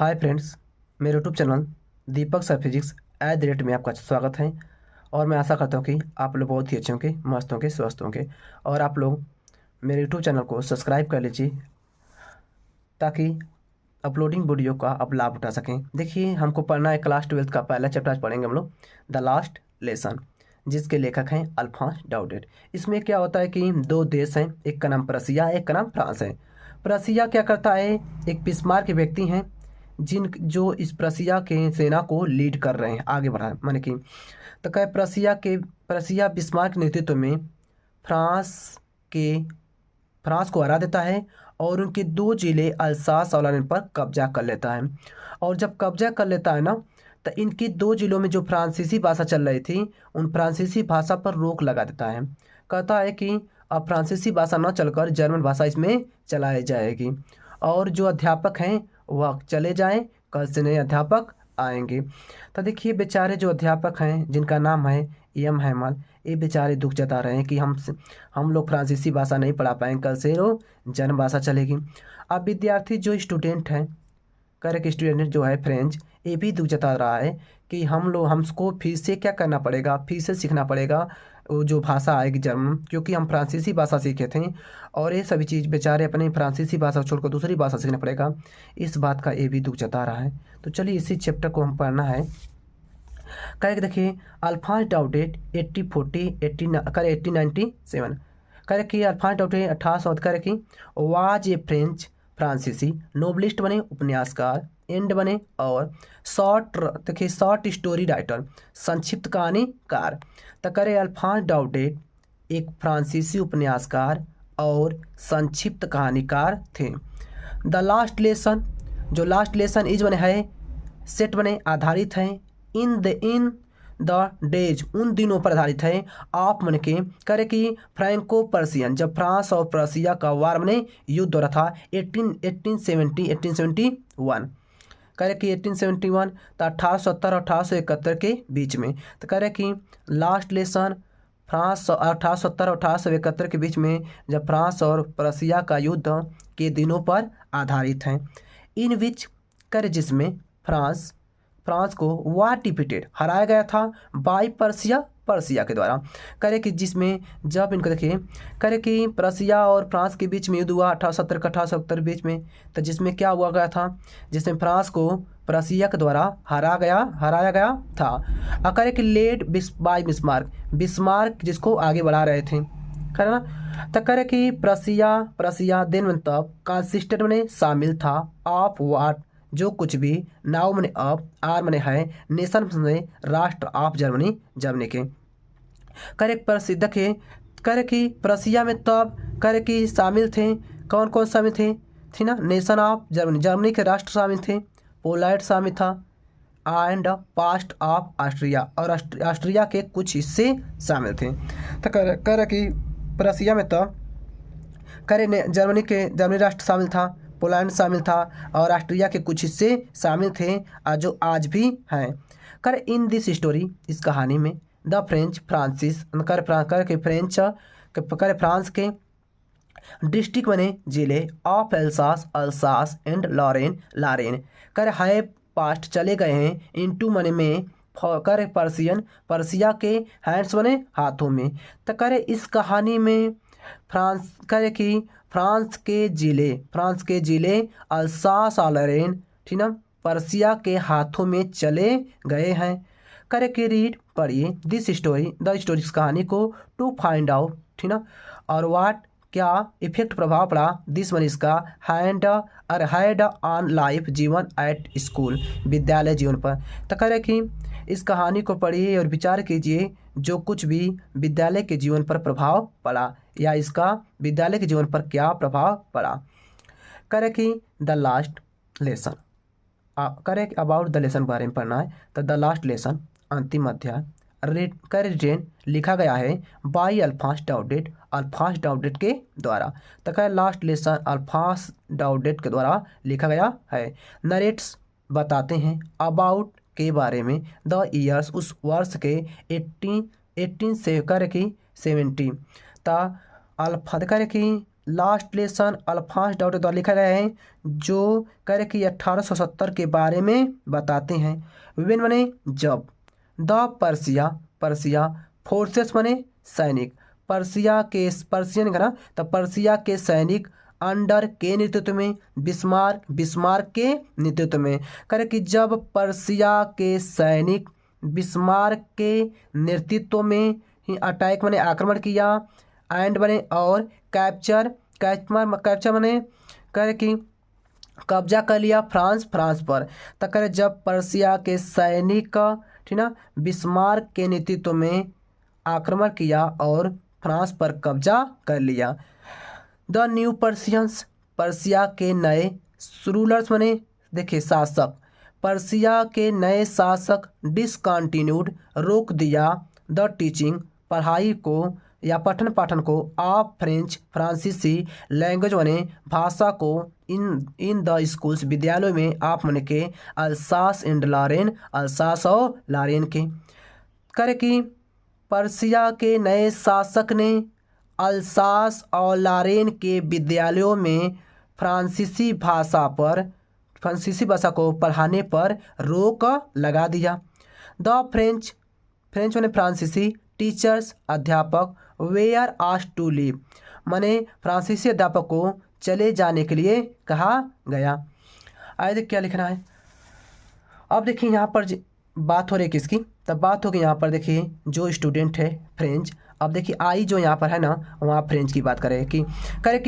Hi friends, मेरे YouTube channel दीपक sir physics @ में आपका स्वागत है। और मैं आशा करता हूँ कि आप लोग बहुत ही अच्छे होंगे, मस्त होंगे, स्वस्थ होंगे। और आप लोग मेरे यूट्यूब चैनल को सब्सक्राइब कर लीजिए ताकि अपलोडिंग वीडियो का आप लाभ उठा सकें। देखिए, हमको पढ़ना है क्लास 12 का पहला चैप्टर। आज पढ़ेंगे हम लोग द लास्ट लेसन, जिसके लेखक हैं अल्फॉन्स डाउडेट। इसमें क्या होता है कि दो देश हैं, एक का नाम प्रसिया है, एक का नाम फ्रांस है। प्रसिया क्या करता है, एक बिस्मार्क के व्यक्ति हैं जो इस प्रसिया के सेना को लीड कर रहे हैं, आगे बढ़ा माने कि। तो कहे प्रसिया बिस्मार्क के नेतृत्व में फ्रांस के फ्रांस को हरा देता है और उनके दो जिले अल्सास और लॉरेन पर कब्जा कर लेता है। और जब कब्जा कर लेता है ना, तो इनके दो जिलों में जो फ्रांसीसी भाषा चल रही थी, उन फ्रांसीसी भाषा पर रोक लगा देता है। कहता है कि अब फ्रांसीसी भाषा न चलकर जर्मन भाषा इसमें चलाई जाएगी और जो अध्यापक हैं वह चले जाएं, कल से नए अध्यापक आएंगे। तो देखिए, बेचारे जो अध्यापक हैं जिनका नाम है एम हैमल, ये बेचारे दुख जता रहे हैं कि हम लोग फ्रांसीसी भाषा नहीं पढ़ा पाएंगे, कल से वो जर्मन भाषा चलेगी। अब विद्यार्थी जो स्टूडेंट हैं, करेक्ट स्टूडेंट जो है फ्रेंच, ये भी दुख जता रहा है कि हमको फिर से क्या करना पड़ेगा, फिर से सीखना पड़ेगा वो जो भाषा आएगी जर्मन, क्योंकि हम फ्रांसीसी भाषा सीखे थे और ये सभी चीज़ बेचारे अपनी फ्रांसीसी भाषा छोड़कर दूसरी भाषा सीखना पड़ेगा। इस बात का ये भी दुख जता रहा है। तो चलिए इसी चैप्टर को हम पढ़ना है। करेक्ट देखिए, अल्फॉन्स डाउडेट 1897 करेक्ट कि अल्फॉन्स डाउडेट 1800 करेक्ट कि वाज ए फ्रेंच फ्रांसीसी नोबलिस्ट बने, उपन्यासकार एंड बने और शॉर्ट स्टोरी राइटर, संक्षिप्त कहानीकार। तो करे अल्फॉन्स डाउडेट एक फ्रांसीसी उपन्यासकार और संक्षिप्त कहानीकार थे। द लास्ट लेसन, जो लास्ट लेसन इज बने है, सेट बने आधारित हैं इन द डेज, उन दिनों पर आधारित है। आप मन के करे कि फ्रैंको पर्सियन, जब फ्रांस और पर्सिया का वार बने युद्ध हो रहा था 1871 करे कि 1871 तो 1870 और 1871 के बीच में। तो करे कि लास्ट लेसन फ्रांस 1870 और 1871 के बीच में, जब फ्रांस और पर्सिया का युद्ध के दिनों पर आधारित हैं। इन विच करे जिसमें फ्रांस को वार डिफीटेड हराया गया था बाय पर्सिया के द्वारा। करे कि जिसमें जब इनको देखिए, करे कि पर्सिया और फ्रांस के बीच में युद्ध हुआ 1870 का 1870 बीच में, तो जिसमें क्या हुआ गया था, जिसमें फ्रांस को पर्सिया के द्वारा हराया गया था। करे कि लेड बाय बिस्मार्क जिसको आगे बढ़ा रहे थे, है ना। तो करे कि पर्सिया दिन में तब कंसिस्टेंट में शामिल था ऑफ वाट, जो कुछ भी, नाउ मने अब, आर मने है, नेशन मने राष्ट्र ऑफ जर्मनी के। करेक्ट प्रसिद्ध के करे कि पर्सिया में तब करे कि शामिल थे, कौन कौन शामिल थे, थी ना, नेशन ऑफ जर्मनी के राष्ट्र शामिल थे, पोलैंड शामिल था एंड पास्ट ऑफ ऑस्ट्रिया, और ऑस्ट्रिया के कुछ हिस्से शामिल थे। तो करे कि पर्सिया में तब करे जर्मनी राष्ट्र शामिल था, पोलैंड शामिल था और ऑस्ट्रिया के कुछ हिस्से शामिल थे जो आज भी हैं। कर इन दिस स्टोरी, इस कहानी में, द फ्रेंच फ्रांसिस कर फ्रांस के डिस्ट्रिक्ट बने जिले ऑफ अल्सास एंड लॉरेन कर है पास्ट चले गए हैं इनटू मने में कर पर्सिया के हैंड्स बने हाथों में। तो करे इस कहानी में फ्रांस के जिले अल्सास और लॉरेन, ठीक ना, पर्सिया के हाथों में चले गए हैं। करे कि रीड पढ़िए दिस स्टोरी द स्टोरी, इस कहानी को टू फाइंड आउट, ठीक ना, और वाट क्या इफेक्ट प्रभाव पड़ा दिस मन इसका हैड ऑन लाइफ जीवन एट स्कूल, विद्यालय जीवन पर। तो करे कि इस कहानी को पढ़िए और विचार कीजिए जो कुछ भी विद्यालय के जीवन पर प्रभाव पड़ा, या इसका विद्यालय के जीवन पर क्या प्रभाव पड़ा। करे कि द लास्ट लेसन, करे अबाउट द लेसन बारे में पढ़ना है। तो द लास्ट लेसन, अंतिम अध्याय, रिटेन लिखा गया है बाई अल्फॉन्स डाउडेट के द्वारा। तो कह लास्ट लेसन अल्फॉन्स डाउडेट के द्वारा लिखा गया है। नरेट्स बताते हैं अबाउट के बारे में, द ईयर्स उस वर्ष के 18 से कर की 70 ता अल्फा कर की लास्ट लेसन अल्फांस डाउटे द्वारा लिखा गया है, जो कह रहे कि 1870 के बारे में बताते हैं। विभिन्न बने जब। द पर्सिया, पर्सिया फोर्सेस बने सैनिक, पर्सियन का ना, तो पर्सिया के सैनिक अंडर के नेतृत्व में, बिस्मार्क के नेतृत्व में। करे कि जब पर्सिया के सैनिक बिस्मार्क के नेतृत्व में ही अटैक बने आक्रमण किया, एंड बने और कैप्चर बने करे कि कब्जा कर लिया फ्रांस पर। तो करे जब पर्सिया के सैनिक ठीक ना बिस्मार्क के नेतृत्व में आक्रमण किया और फ्रांस पर कब्जा कर लिया। द न्यू पर्सियंस, पर्सिया के नए रूलर्स बने देखिए शासक, पर्सिया के नए शासक डिसकंटिन्यूड रोक दिया द टीचिंग पढ़ाई को या पठन पाठन को ऑफ फ्रेंच फ्रांसीसी लैंग्वेज बने भाषा को इन द स्कूल्स विद्यालयों में आप मन के अल्सास एंड लॉरेन, अल्सास और लॉरेन के। करे कि पर्सिया के नए शासक ने अल्सास और लॉरेन के विद्यालयों में फ्रांसीसी भाषा को पढ़ाने पर रोक लगा दिया। द फ्रेंच माने फ्रांसीसी टीचर्स अध्यापक वेयर आस्क्ड टू लीव, माने फ्रांसीसी अध्यापक को चले जाने के लिए कहा गया। आइए देख क्या लिखना है। अब देखिए यहाँ पर बात हो रही है किसकी, तब बात होगी यहाँ पर देखिए जो स्टूडेंट है फ्रेंच। अब देखिए आई जो यहाँ पर है ना, वहाँ फ्रेंच की बात करें कि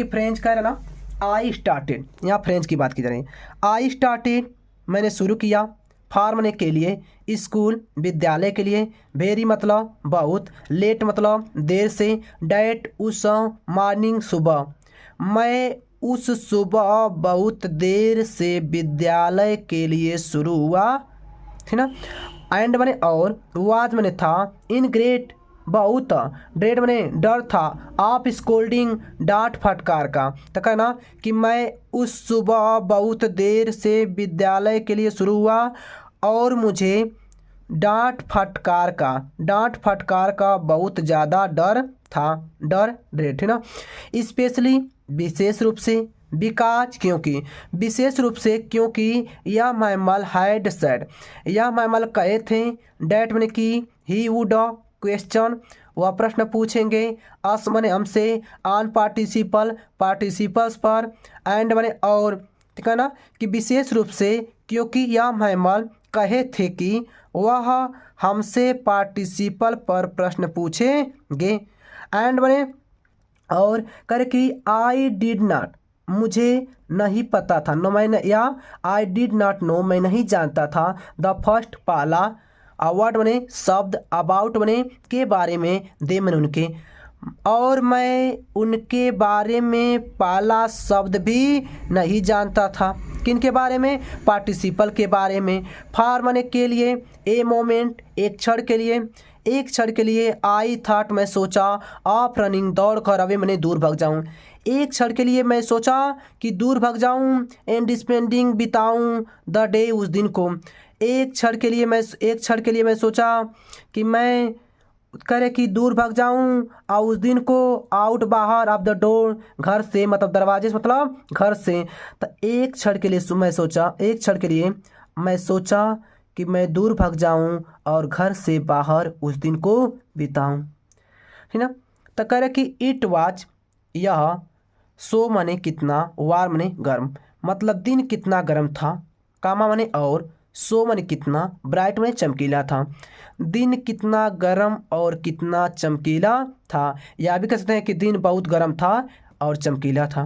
फ्रेंच कह रहे ना, आई स्टार्टेड, यहाँ फ्रेंच की बात की जा रही है। आई स्टार्टेड मैंने शुरू किया, फार माने के लिए, स्कूल विद्यालय के लिए, वेरी मतलब बहुत, लेट मतलब देर से, डैट उस मॉर्निंग सुबह, मैं उस सुबह बहुत देर से विद्यालय के लिए शुरू हुआ, ठीक ना। एंड बने और, वाज मैंने था, इन ग्रेट बहुत, ड्रेड मैंने डर था, आप स्कोल्डिंग डांट फटकार का। तो कहना कि मैं उस सुबह बहुत देर से विद्यालय के लिए शुरू हुआ और मुझे डांट फटकार का बहुत ज़्यादा डर था, ड्रेड है ना। स्पेशली विशेष रूप से, बिकॉज विशेष रूप से क्योंकि यह मैमल हैड सेड, यह मैमल कहे थे, डैट मैंने कि ही वुड क्वेश्चन वह प्रश्न पूछेंगे, अस माने हमसे, ऑन पार्टिसिपल्स पर, एंड माने और, ठीक है ना, कि विशेष रूप से क्योंकि यह मैमल कहे थे कि वह हमसे पार्टिसिपल पर प्रश्न पूछेंगे, एंड माने और करे कि आई डिड नॉट, मुझे नहीं पता था, नो मैं या आई डिड नॉट नो मैं नहीं जानता था, द फर्स्ट पहला, अवार्ड बने शब्द, अबाउट बने के बारे में, दे मैंने उनके, और मैं उनके बारे में पहला शब्द भी नहीं जानता था। किन के बारे में? पार्टिसिपल के बारे में। फार माने के लिए, ए मोमेंट एक क्षण के लिए, आई थॉट मैं सोचा, ऑफ रनिंग दौड़ कर, अवे मैंने दूर भाग जाऊं, एक क्षण के लिए मैं सोचा कि दूर भाग जाऊं, एंड स्पेंडिंग बिताऊं द डे उस दिन को, एक क्षण के लिए मैं सोचा कि मैं करे कि दूर भाग जाऊं और उस दिन को, आउट बाहर, ऑफ द डोर घर से, मतलब दरवाजे से, मतलब घर से। तो एक क्षण के लिए मैं सोचा कि मैं दूर भाग जाऊं और घर से बाहर उस दिन को बिताऊं, है ना। तो करे कि इट वाज, यह, सो माने कितना, वार माने गर्म, मतलब दिन कितना गर्म था, कामा माने और, सो माने कितना, ब्राइट माने चमकीला था, दिन कितना गर्म और कितना चमकीला था। यह भी कह सकते हैं कि दिन बहुत गर्म था और चमकीला था।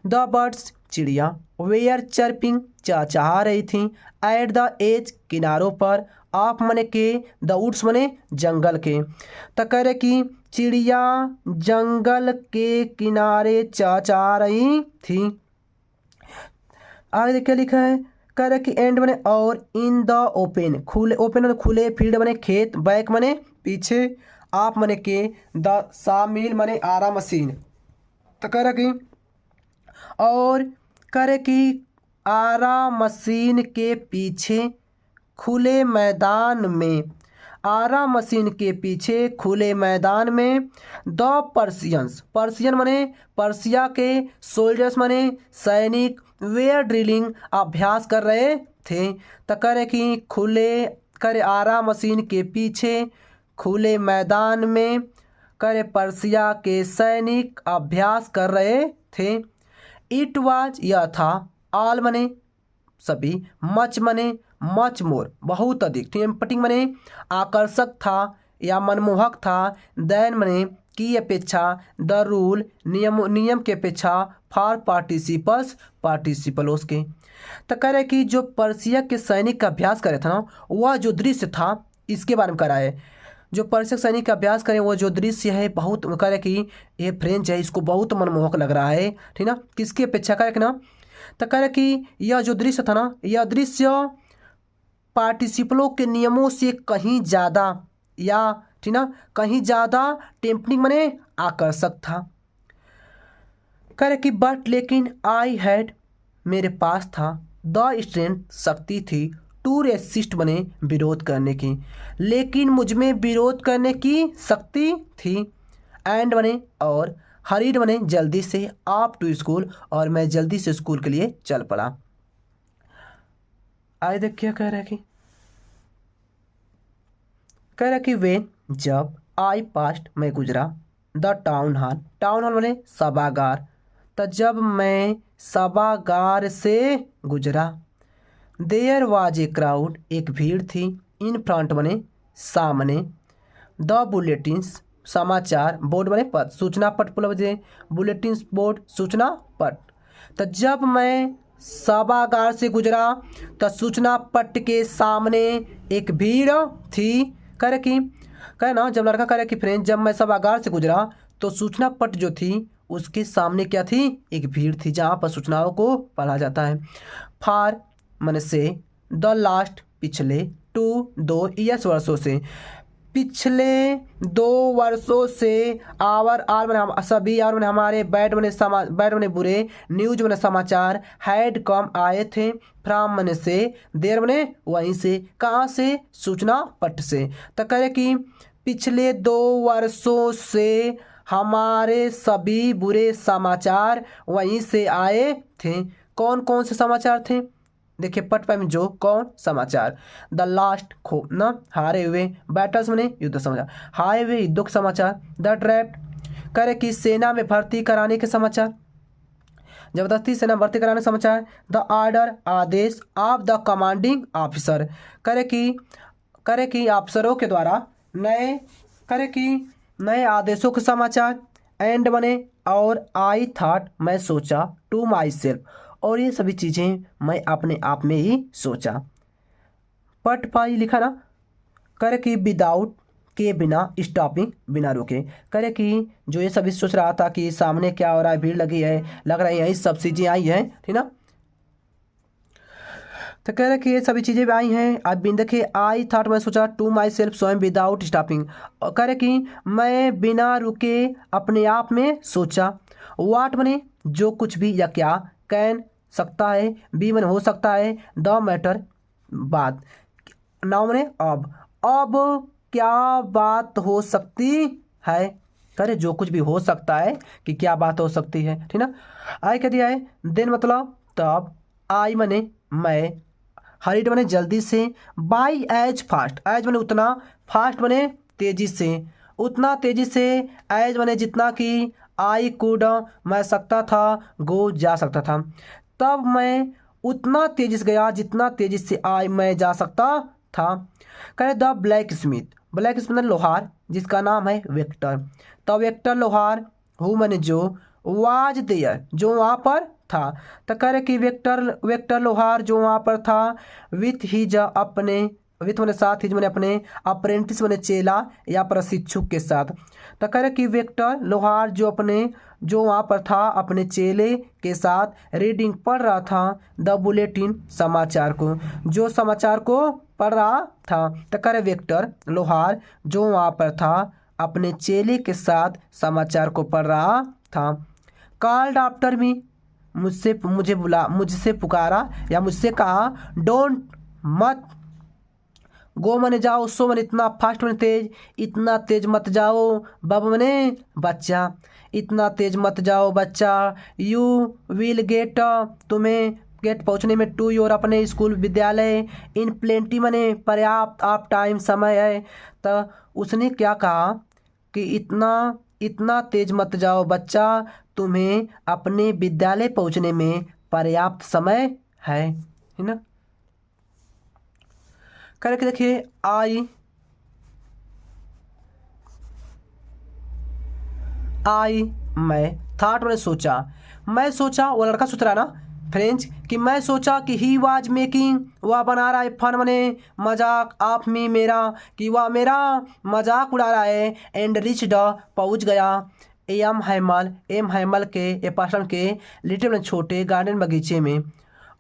द बर्ड्स चिड़िया, वेयर चर्पिंग चहचहा रही थी, एट द एज किनारों पर, ऑफ माने के, द वुड्स माने जंगल के। तो कह रहे कि चिड़िया जंगल के किनारे चहचहा रही थी। आगे क्या लिखा है, कह रहे कि एंड बने और, इन द ओपन खुले फील्ड बने खेत, बैक मने पीछे, आप मने के, द सामिल मने आरा मशीन। तो कह रहे कि और, कह रहे कि आरा मशीन के पीछे खुले मैदान में, आरा मशीन के पीछे खुले मैदान में द पर्सियंस, पर्सियन मने पर्सिया के, सोल्जर्स मने सैनिक, वेयर ड्रिलिंग अभ्यास कर रहे थे। तो करे कि खुले करे आरा मशीन के पीछे खुले मैदान में करे पर्सिया के सैनिक अभ्यास कर रहे थे। इट वाज यह था, ऑल मने सभी, मच मने मच मोर बहुत अधिक, टेम्पटिंग मने आकर्षक था या मनमोहक था, देन मने की अपेक्षा, द रूल नियम के अपेक्षा, फॉर पार्टिसिपल्स पार्टिसिपलों के। तो कह रहे कि जो पर्सिया के सैनिक का अभ्यास करे था ना, वह जो दृश्य था इसके बारे में करा है। जो पर्सिया सैनिक का अभ्यास करें वो जो दृश्य है बहुत कह रहे कि ये फ्रेंच है, इसको बहुत मनमोहक लग रहा है, ठीक ना, किसकी अपेक्षा करे कि ना। तो कह रहे कि यह जो दृश्य था ना, यह दृश्य पार्टिसिपलों के नियमों से कहीं ज़्यादा या ठीक ना कहीं ज़्यादा टेम्पटिंग मने आकर्षक था। कह रहे कि बट लेकिन आई हैड मेरे पास था, द स्ट्रेंथ शक्ति थी, टू रेसिस्ट बने विरोध करने की, लेकिन मुझ में विरोध करने की शक्ति थी। एंड बने और हरीड बने जल्दी से आप टू स्कूल, और मैं जल्दी से स्कूल के लिए चल पड़ा। आए देख क्या कह रहा है कि कह रहा कि वे जब आई पास्ट मैं गुजरा the town hall, town hall बने सभागार, तो जब मैं सभागार से गुजरा, देयर वाज ए क्राउड एक भीड़ थी, इन फ्रंट बने सामने, द बुलेटिन्स समाचार बोर्ड बने पट, सूचना पट पुलबजे, बुलेटिन्स बोर्ड सूचना पट। तो जब मैं सभागार से गुजरा तो सूचना पट के सामने एक भीड़ थी। कह कि कहे ना, जब लड़का कह रहा कि फ्रेंड जब मैं सभागार से गुजरा तो सूचना पट जो थी उसके सामने क्या थी, एक भीड़ थी जहाँ पर सूचनाओं को पढ़ा जाता है। फार मन से, द लास्ट पिछले, टू दो ईयर्स वर्षों से, पिछले 2 वर्षों से, आवर आर मैंने सभी, आर मैंने हमारे, बैड मैंने बुरे, न्यूज मैंने समाचार, हैड कम आए थे, फ्राम मैंने से, देर मैंने वहीं से, कहाँ से, सूचना पट से। तो कह रहे कि पिछले 2 वर्षों से हमारे सभी बुरे समाचार वहीं से आए थे। कौन कौन से समाचार थे, देखिए पट में जो कौन समाचार, द लास्ट खो ना हारे हुए, बैटल्स में युद्ध समाचार, हारे हुए युद्धों के समाचार, द ड्रैफ्ट करे कि सेना में भर्ती कराने के समाचार, जबरदस्ती सेना भर्ती कराने के समाचार, द ऑर्डर आदेश ऑफ द कमांडिंग ऑफिसर, करे कि अफसरों के द्वारा नए आदेशों के समाचार, एंड बने और आई थॉट मैं सोचा, टू माई सेल्फ, और ये सभी चीज़ें मैं अपने आप में ही सोचा। पट पाई लिखा ना, करे कि विदाउट के बिना, स्टॉपिंग बिना रुके, करे कि जो ये सभी सोच रहा था कि सामने क्या हो रहा है, भीड़ लगी है, लग रहा है यही सब चीज़ें आई हैं, ठीक ना। तो कह रहे कि ये सभी चीज़ें भी आई हैं। अब बिन देखे आई थॉट मैं सोचा, टू माई सेल्फ स्वयं विदाउट स्टॉपिंग, और कह रहे कि मैं बिना रुके अपने आप में सोचा, वाट बने जो कुछ भी या क्या, कैन सकता है, बी मन हो सकता है, द मैटर बात, नाउ मने अब क्या बात हो सकती है, करे जो कुछ भी हो सकता है कि क्या बात हो सकती है, ठीक ना। आई क्या दिया है, देन मतलब तब, आई मने मैं, हरीड मने जल्दी से, बाई एज फास्ट, एज मने उतना, फास्ट मने तेजी से, उतना तेजी से, एज मने जितना कि, आई कुड मैं सकता था, गो जा सकता था, तब मैं उतना तेजी से गया जितना तेजी से मैं जा सकता था। कहे the black Smith, black Smith लोहार जिसका नाम है वेक्टर, तो वेक्टर लोहार, हु मैंने जो, वाज देयर जो वहाँ पर था, तो कह रहे कि वेक्टर लोहार जो वहाँ पर था, विथ हिज अपने, विथ मैंने साथ, हिज मैंने अपने, अप्रेंटिस मैंने चेला या प्रशिक्षुक के साथ, तो कह रहे कि वेक्टर लोहार जो वहाँ पर था अपने चेले के साथ रीडिंग पढ़ रहा था, द बुलेटिन समाचार को, जो समाचार को पढ़ रहा था, तो कह रहे वेक्टर लोहार जो वहाँ पर था अपने चेले के साथ समाचार को पढ़ रहा था। कॉल्ड आफ्टर मी, मुझसे पुकारा या मुझसे कहा, डोंट मत गो मने जाओ, सो मने इतना, फास्ट मने तेज, इतना तेज मत जाओ, बब मने बच्चा, इतना तेज मत जाओ बच्चा, यू विल गेट, तुम्हें गेट पहुंचने में, टू योर अपने स्कूल विद्यालय, इन प्लेंटी मने पर्याप्त, आप टाइम समय है। तो उसने क्या कहा कि इतना इतना तेज मत जाओ बच्चा, तुम्हें अपने विद्यालय पहुंचने में पर्याप्त समय है ना। करके देखिए आई मैं, थॉट मैंने सोचा, मैं सोचा, वो लड़का सोच रहा ना फ्रेंच, कि मैं सोचा कि ही वाज मेकिंग, वह बना रहा है फन मने मजाक, ऑफ मी मेरा, कि वह मेरा मजाक उड़ा रहा है, एंड रिच्ड पहुंच गया, एम हैमल के एपार्टमेंट के लिटिल छोटे गार्डन बगीचे में,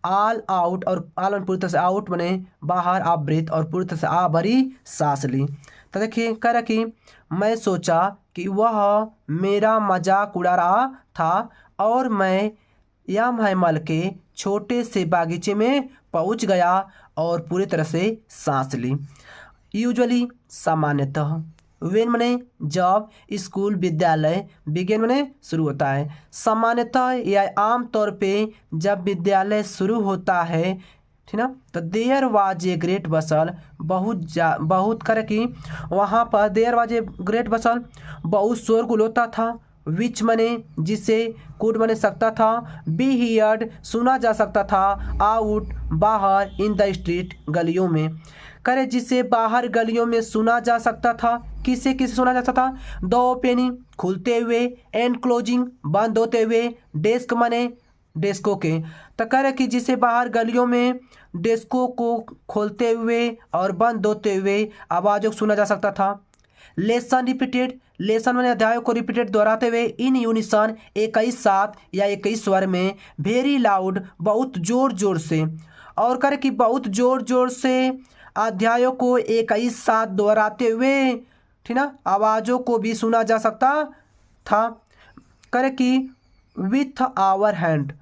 ऑल आउट, और ऑल पूरी तरह से आउट मने बाहर, आप ब्रीथ, और पूरी तरह से आ भरी सांस ली। तो देखिए कह रहा कि मैं सोचा कि वह मेरा मजाक उड़ा रहा था, और मैं यम हैमल के छोटे से बागीचे में पहुंच गया और पूरी तरह से सांस ली। यूजुअली सामान्यतः, वेन मने जब, स्कूल विद्यालय, बिगेन मने शुरू होता है, सामान्यतः या आम तौर पे जब विद्यालय शुरू होता है, ठीक ना, तो देयर वाज ए ग्रेट बसल, बहुत करे कि वहाँ पर देयर वाज ए ग्रेट बसल, बहुत शोरगुल होता था, विच मने जिसे, कुड मने सकता था, बी हियर्ड सुना जा सकता था, आउट बाहर, इन द स्ट्रीट गलियों में, करे जिसे बाहर गलियों में सुना जा सकता था, किसे किसे सुना जा सकता था, द ओपनिंग खुलते हुए, एंड क्लोजिंग बंद होते हुए, डेस्क मने डेस्कों के, तो करे कि जिसे बाहर गलियों में डेस्कों को खोलते हुए और बंद होते हुए आवाज़ों को सुना जा सकता था। लेसन रिपीटेड, लेसन मैंने अध्यायों को रिपीटेड दोहराते हुए, इन यूनिसन एक ही साथ या एक ही स्वर में, वेरी लाउड बहुत जोर जोर से, और करे कि बहुत जोर जोर से अध्यायों को एक ही साथ दोहराते हुए, ठीक ना, आवाज़ों को भी सुना जा सकता था। करे कि with our hand,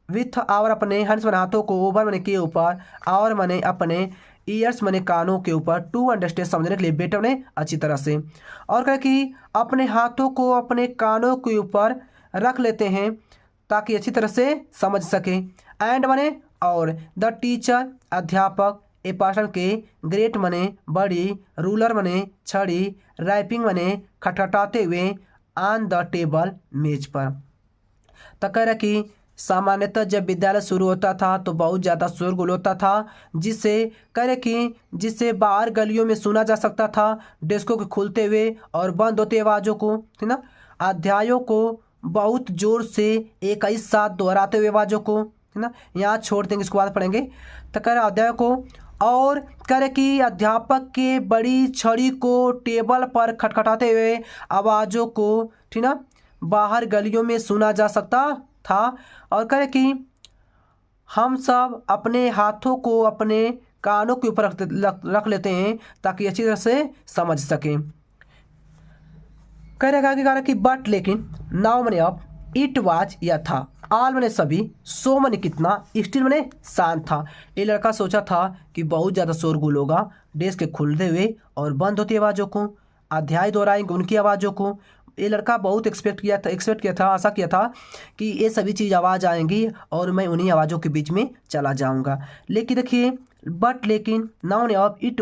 with our अपने हैंड्स मने हाथों को, ओवर मने के ऊपर, और मने अपने, ईयर्स मने कानों के ऊपर, टू अंडरस्टैंड समझने के लिए, बेटर ने अच्छी तरह से, और कहे कि अपने हाथों को अपने कानों के ऊपर रख लेते हैं ताकि अच्छी तरह से समझ सके, एंड मने और, द टीचर अध्यापक, ए पर्सन के, ग्रेट मने बड़ी, रूलर मने छड़ी, रैपिंग मने खटखटाते हुए, ऑन द टेबल मेज पर। तो कह रहा कि सामान्यतः जब विद्यालय शुरू होता था तो बहुत ज़्यादा शोरगुल होता था, जिससे कह रहे कि जिससे बाहर गलियों में सुना जा सकता था, डेस्कों के खुलते हुए और बंद होते आवाज़ों को, ठीक ना, अध्यायों को बहुत ज़ोर से एक ही साथ दोहराते हुए आवाज़ों को, ठीक ना, यहाँ छोड़ देंगे, इसके बाद पढ़ेंगे। तो कह रहे अध्यायों को, और कह रहे कि अध्यापक के बड़ी छड़ी को टेबल पर खटखटाते हुए आवाज़ों को, ठीक ना, बाहर गलियों में सुना जा सकता था, और कहे कि हम सब अपने हाथों को अपने कानों के ऊपर रख लेते हैं ताकि अच्छी तरह से समझ सकें। कह रहा कि बट लेकिन, नाउ मने अब, इट वाज या था, आल मने सभी, सो मने कितना, स्टिल मने शांत था। ये लड़का सोचा था कि बहुत ज़्यादा शोरगुल होगा, डेस्क के खुलते हुए और बंद होती आवाज़ों को, अध्याय दोहराएंगे उनकी आवाज़ों को। ये लड़का बहुत एक्सपेक्ट किया था, आशा किया था कि ये सभी चीज़ आवाज़ आएंगी और मैं उन्हीं आवाज़ों के बीच में चला जाऊंगा। लेकिन देखिए, बट लेकिन, नाउ ने अब, इट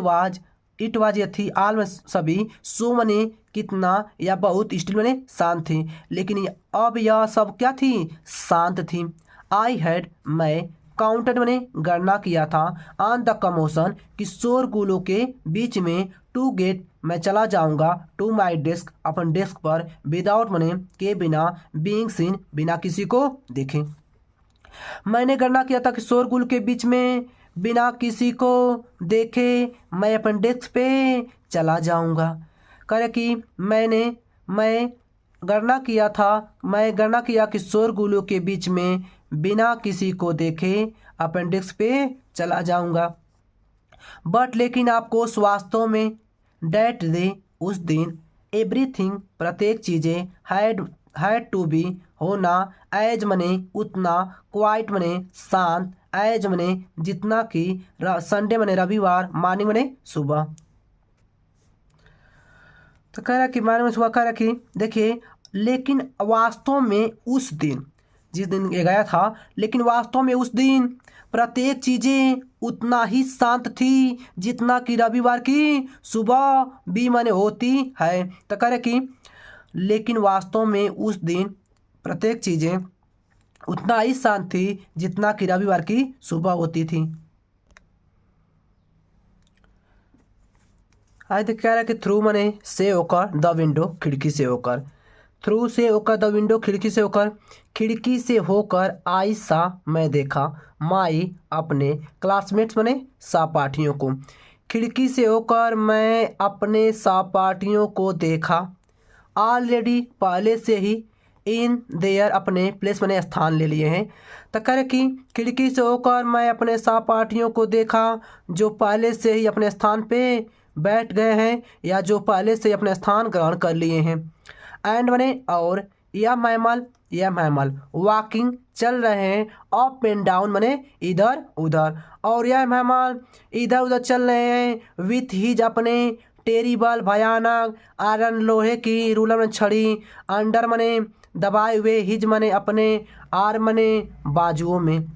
वाज या थी, आल में सभी, सो मने कितना या बहुत, स्टिल मने शांत थी, लेकिन अब यह सब क्या थी, शांत थी। आई हैड मैं, काउंटेड मने गणना किया था, ऑन द कमोशन कि शोरगुलों के बीच में, टू गेट मैं चला जाऊंगा, टू माई डेस्क अपन डेस्क पर, विदाउट मने के बिना, बीइंग सीन बिना किसी को देखे। मैंने गणना किया था कि शोरगुल के बीच में बिना किसी को देखे मैं अपन डेस्क पे चला जाऊंगा। करे कि मैं गणना किया कि शोरगुलों के बीच में बिना किसी को देखे अपन डेस्क पे चला जाऊंगा। बट लेकिन आपको वास्तव में, डैट डे उस दिन, एवरीथिंग प्रत्येक चीज़ें, हैड टू बी होना, एज मने उतना, क्वाइट मने शांत, एज मने जितना कि, संडे मने रविवार, मॉर्निंग मने सुबह। तो कह रहा कि मॉर्निंग में सुबह कह रहा कि देखिए, लेकिन वास्तव में उस दिन, जिस दिन ये गया था, लेकिन वास्तव में उस दिन प्रत्येक चीज़ें उतना ही शांत थी जितना कि रविवार की सुबह भी माने होती है। तो कह रहे कि लेकिन वास्तव में उस दिन प्रत्येक चीज़ें उतना ही शांत थी जितना कि रविवार की सुबह होती थी। आज देख कह रहा है कि थ्रू माने से होकर, द विंडो खिड़की से होकर, थ्रू से होकर, द विंडो खिड़की से होकर, खिड़की से होकर आई सा मैं देखा, माई अपने क्लासमेट्स माने सहपाठियों को, खिड़की से होकर मैं अपने सहपाठियों को देखा, ऑलरेडी पहले से ही इन देयर अपने प्लेस माने स्थान ले लिए हैं। तो कह रहे कि खिड़की से होकर मैं अपने सहपाठियों को देखा जो पहले से ही अपने स्थान पे बैठ गए हैं या जो पहले से अपने स्थान ग्रहण कर लिए हैं। एंड माने और, यह मैमल वॉकिंग चल रहे हैं, अप एंड डाउन माने इधर उधर, और यह मैमल इधर उधर चल रहे हैं विथ हिज अपने टेरिबल भयानक आयरन लोहे की रूलर में छड़ी, अंडर माने दबाए हुए, हिज माने अपने, आर माने बाजुओं में,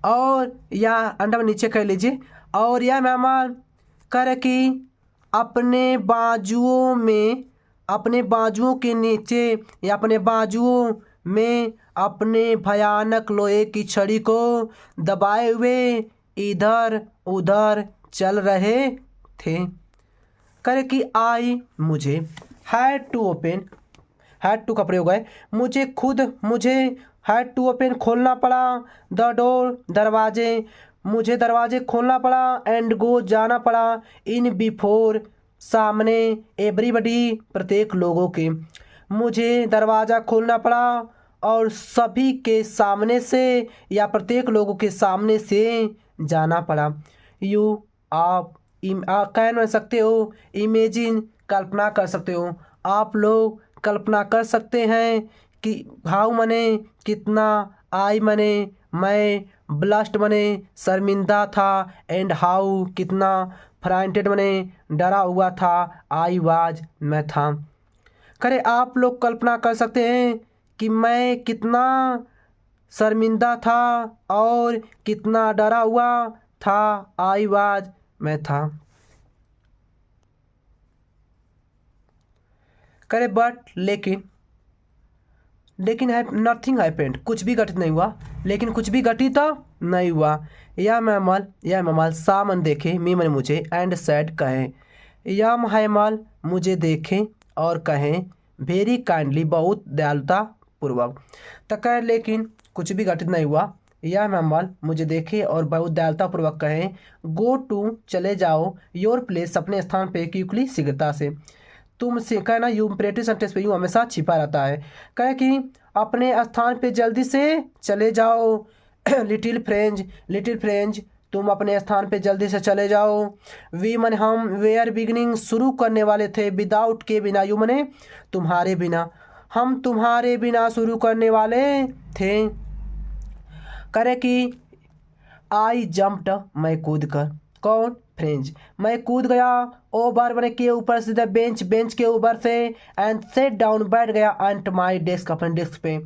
और या अंडर में नीचे कह लीजिए, और यह मैमल कर कि अपने बाजुओं में, अपने बाजुओं के नीचे या अपने बाजुओं में अपने भयानक लोहे की छड़ी को दबाए हुए इधर उधर चल रहे थे। करे कि आई मुझे, had to open, had to का प्रयोग है, मुझे हैड टू ओपन खोलना पड़ा, द डोर दरवाजे, मुझे दरवाजे खोलना पड़ा, एंड गो जाना पड़ा, इन बिफोर सामने, एवरीबडी प्रत्येक लोगों के, मुझे दरवाज़ा खोलना पड़ा और सभी के सामने से या प्रत्येक लोगों के सामने से जाना पड़ा। यू आप कैन बन सकते हो, इमेजिन कल्पना कर सकते हो, आप लोग कल्पना कर सकते हैं कि हाउ मने कितना, आई मने मैं, ब्लस्ट मने शर्मिंदा था, एंड हाउ कितना, फ्राइटेड मने डरा हुआ था, आई वाज मैं था। करे आप लोग कल्पना कर सकते हैं कि मैं कितना शर्मिंदा था और कितना डरा हुआ था, आई वाज मैं था। करे बट लेकिन है नथिंग हैपेंड, कुछ भी घटित नहीं हुआ, लेकिन कुछ भी घटित नहीं हुआ। यह मैमल सामन देखे, मी मन मुझे, एंड सैड कहें, यह हैमल मुझे देखें और कहें, वेरी काइंडली बहुत दयालुता पूर्वक। तो कहे लेकिन कुछ भी घटित नहीं हुआ, यह मैमल मुझे देखे और बहुत दयालुता पूर्वक कहें, गो टू चले जाओ, योर प्लेस अपने स्थान पे, क्विकली शीघ्रता से, तुमसे कहना यू इम्परेटिव सेंटेंस पे यू हमेशा छिपा रहता है। कहे कि अपने स्थान पे जल्दी से चले जाओ, लिटिल फ्रेंज तुम अपने स्थान पे जल्दी से चले जाओ, वी मन हम, वेयर बिगिनिंग शुरू करने वाले थे, विदाउट के बिना, यू मने तुम्हारे बिना, हम तुम्हारे बिना शुरू करने वाले थे। करे कि आई जंप्ड मैं कूद कर, कौन, फ्रेंच, मैं कूद गया, ओवर बने के ऊपर से, बेंच के ऊपर से, एंड सेट डाउन बैठ गया, एंड माई डेस्क अपने डेस्क पे,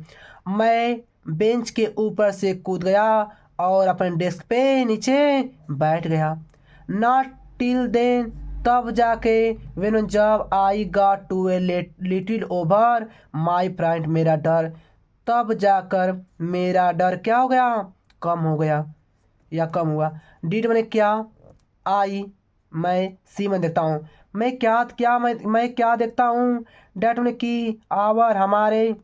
मैं बेंच के ऊपर से कूद गया और अपने डेस्क पे नीचे बैठ गया। नॉट टिल देन तब जाके, व्हेन जब, I got to a little over my fright मेरा डर, तब जाकर मेरा डर क्या हो गया, कम हो गया या कम हुआ। डिड मैंने क्या, आई मैं, सी मैं देखता हूँ, मैं क्या देखता हूँ, डैट मैंने की, आवर हमारे,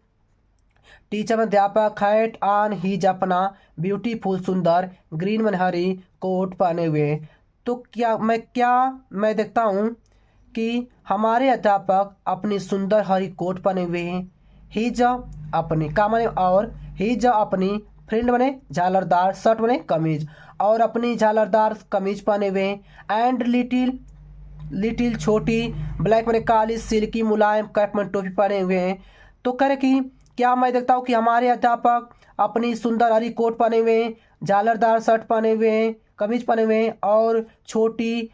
टीचर में अध्यापक, हैट ऑन हिज अपना ब्यूटीफुल सुंदर, ग्रीन मन हरी कोट पहने हुए। तो क्या मैं देखता हूँ कि हमारे अध्यापक अपनी सुंदर हरी कोट पहने हुए हैं, हिज अपनी का माने और, हिज अपनी, फ्रेंड बने झालरदार शर्ट बने कमीज, और अपनी झालरदार कमीज पहने हुए हैं, एंड लिटिल छोटी, ब्लैक बने काली सिल्की मुलायम कैप में टोपी पहने हुए हैं। तो कह रहे कि क्या मैं देखता हूँ कि हमारे अध्यापक अपनी सुंदर हरी कोट पहने हुए हैं झालरदार शर्ट पहने हुए हैं, कमीज पहने हुए हैं और छोटी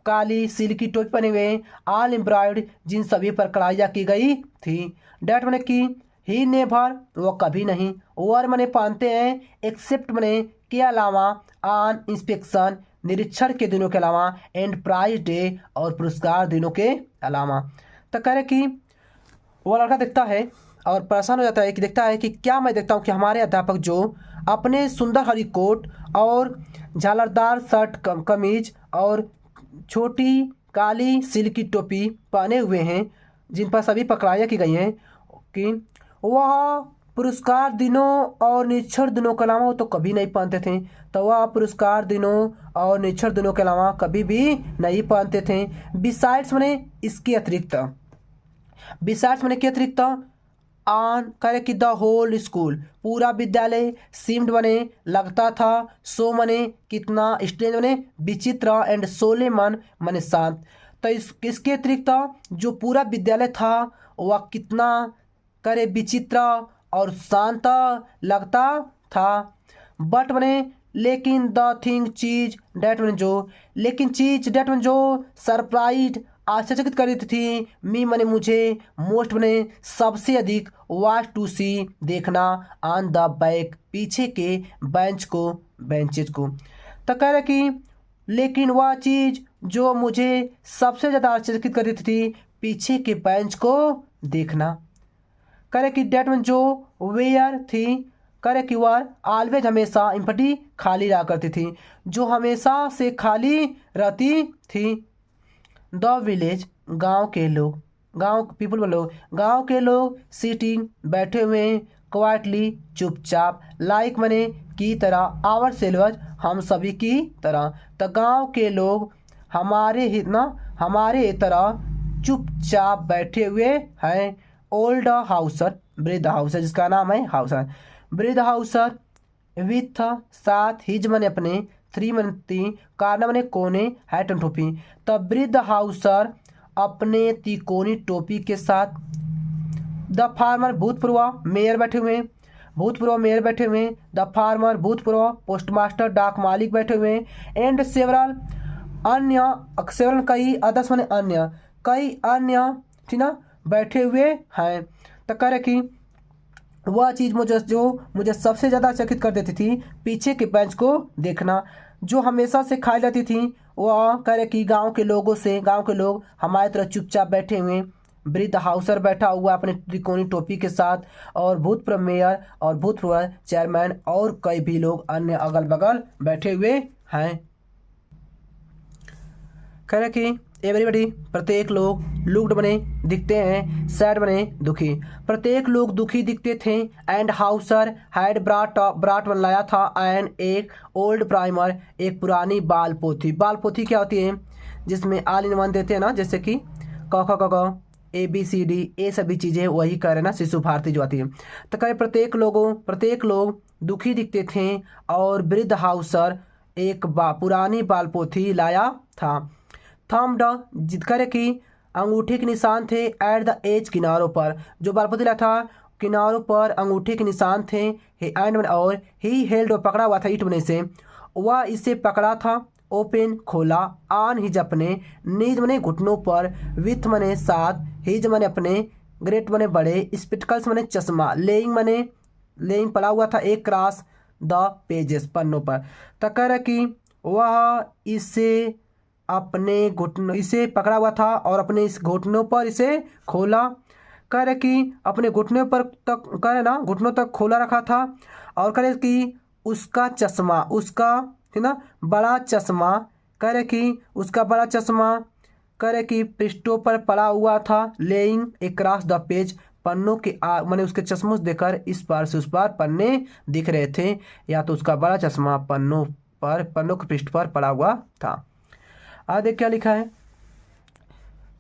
काली सिल्की टोपी पहने हुए हैं। ऑल एम्ब्रॉयड, जिन सभी पर कढ़ाइयाँ की गई थी। डैट मैंने की, ही नेवर, वो कभी नहीं। वर मैंने पहनते हैं, एक्सेप्ट मैंने के अलावा, ऑन इंस्पेक्शन, निरीक्षण के दिनों के अलावा, एंड प्राइज डे, और पुरस्कार दिनों के अलावा। तो कह रहे कि वो लड़का देखता है और परेशान हो जाता है कि देखता है कि क्या मैं देखता हूँ कि हमारे अध्यापक जो अपने सुंदर हरी कोट और झालरदार शर्ट कमीज और छोटी काली सिल्की टोपी पहने हुए हैं, जिन पर सभी पकड़ाइयाँ की गई हैं, कि वह पुरस्कार दिनों और निरीक्षण दिनों के अलावा वो तो कभी नहीं पहनते थे। तो वह पुरस्कार दिनों और निरीक्षण दिनों के अलावा कभी भी नहीं पहनते थे। बिसाइड्स मैंने इसके अतिरिक्त, बिसाइड्स मैंने के अतिरिक्त, ऑन करे कि द होल स्कूल, पूरा विद्यालय, सीम्ड बने लगता था, सो मने कितना, स्ट्रेंज बने विचित्र, एंड सोले मन मने शांत। तो इसके अतिरिक्त जो पूरा विद्यालय था वह कितना करे विचित्र और शांत लगता था। बट बने लेकिन, द थिंग चीज डेट बने जो, लेकिन चीज डेट बने जो सरप्राइज आश्चर्यचकित कर रही थी, मी मने मुझे, मोस्ट बने सबसे अधिक, वाच टू सी देखना, ऑन द बैक पीछे के बेंच को, बेंचेज को। तो कह रहे कि लेकिन वह चीज़ जो मुझे सबसे ज़्यादा आश्चर्यचकित कर रही थी, पीछे के बेंच को देखना। कह रहे कि डेट वन जो वेयर थी, कह रहे कि वह ऑलवेज हमेशा इम्पटी खाली रहा करती थी, जो हमेशा से खाली रहती थी। द विलेज, गांव के लोग, गांव पीपल लोग, गांव के लोग, सीटिंग बैठे हुए, क्वाइटली चुपचाप, लाइक मने की तरह, आवर सेल्वज हम सभी की तरह। तो गांव के लोग हमारे ही ना, हमारे तरह चुपचाप बैठे हुए हैं। ओल्ड हाउसर, वृद्ध हाउसर, जिसका नाम है हाउसर, वृद्ध हाउसर, विथ साथ, हिज मने अपने, थ्री मन तीन, कार्न मने कोने, हैट एंड टोपी। तब वृद्ध हाउसर अपने तिकोनी टोपी के साथ। द फार्मर, भूतपूर्व मेयर बैठे हुए, भूतपूर्व मेयर बैठे हुए। द फार्मर, भूतपूर्व पोस्टमास्टर, डाक मालिक बैठे हुए। एंड सेवरल अन्य, सेवरल कई, अदर्स मने अन्य, कई अन्य, ठीक ना, बैठे हुए हैं। तो कह रहे कि वह चीज़ मुझे जो मुझे सबसे ज़्यादा चकित कर देती थी, पीछे के बेंच को देखना, जो हमेशा से खाई जाती थी। वह कह रहे कि गांव के लोगों से, गांव के लोग हमारी तरह चुपचाप बैठे हुए, वृद्ध हाउसर बैठा हुआ अपने त्रिकोणी टोपी के साथ, और भूतपूर्व मेयर और भूतपूर्व चेयरमैन और कई भी लोग अन्य अगल बगल बैठे हुए हैं। कह रहे कि एवरीबडी, प्रत्येक लोग, लुक्ड बने दिखते हैं, सैड बने दुखी, प्रत्येक लोग दुखी दिखते थे। एंड हाउसर हैड ब्राट वन लाया था, एंड एक ओल्ड प्राइमर, एक पुरानी बाल पोथी। बाल पोथी क्या होती है, जिसमें ऑल इन वन देते हैं ना, जैसे कि क ख ग ABCD, ये सभी चीज़ें वही कह रहे ना, शिशु भारती जो आती है। तो कहे प्रत्येक लोग दुखी दिखते थे, और वृद्ध हाउसर एक पुरानी बाल पोथी लाया था। थम्ड, जिद करे कि अंगूठे के निशान थे, एट द एज, किनारों पर, जो बालपोती लाया था किनारों पर अंगूठे के निशान थे। एंड और ही हेल्ड, पकड़ा हुआ था ईट बने से, वह इसे पकड़ा था। ओपन, खोला। ऑन हिज, अपने, नीज मने घुटनों पर, विथ मने साथ, हिज मने अपने, ग्रेट मने बड़े, स्पेक्टिकल्स मने चश्मा, लेइंग पड़ा हुआ था एक क्रॉस द पेजेस, पन्नों पर। तो कह रहा कि वह इसे अपने घुटनों, इसे पकड़ा हुआ था और अपने इस घुटनों पर इसे खोला। कह रहे कि अपने घुटनों पर तक, कह रहे ना, घुटनों तक खोला रखा था। और कह रहे कि उसका चश्मा, उसका है ना बड़ा चश्मा, कह रहे कि उसका बड़ा चश्मा, कह रहे कि पृष्ठों पर पड़ा हुआ था, लेइंग अक्रॉस द पेज, पन्नों के मैंने उसके चश्मों से देखकर इस पार से उस पार पन्ने दिख रहे थे, या तो उसका बड़ा चश्मा पन्नों के पृष्ठ पर पड़ा हुआ था। आगे क्या लिखा है,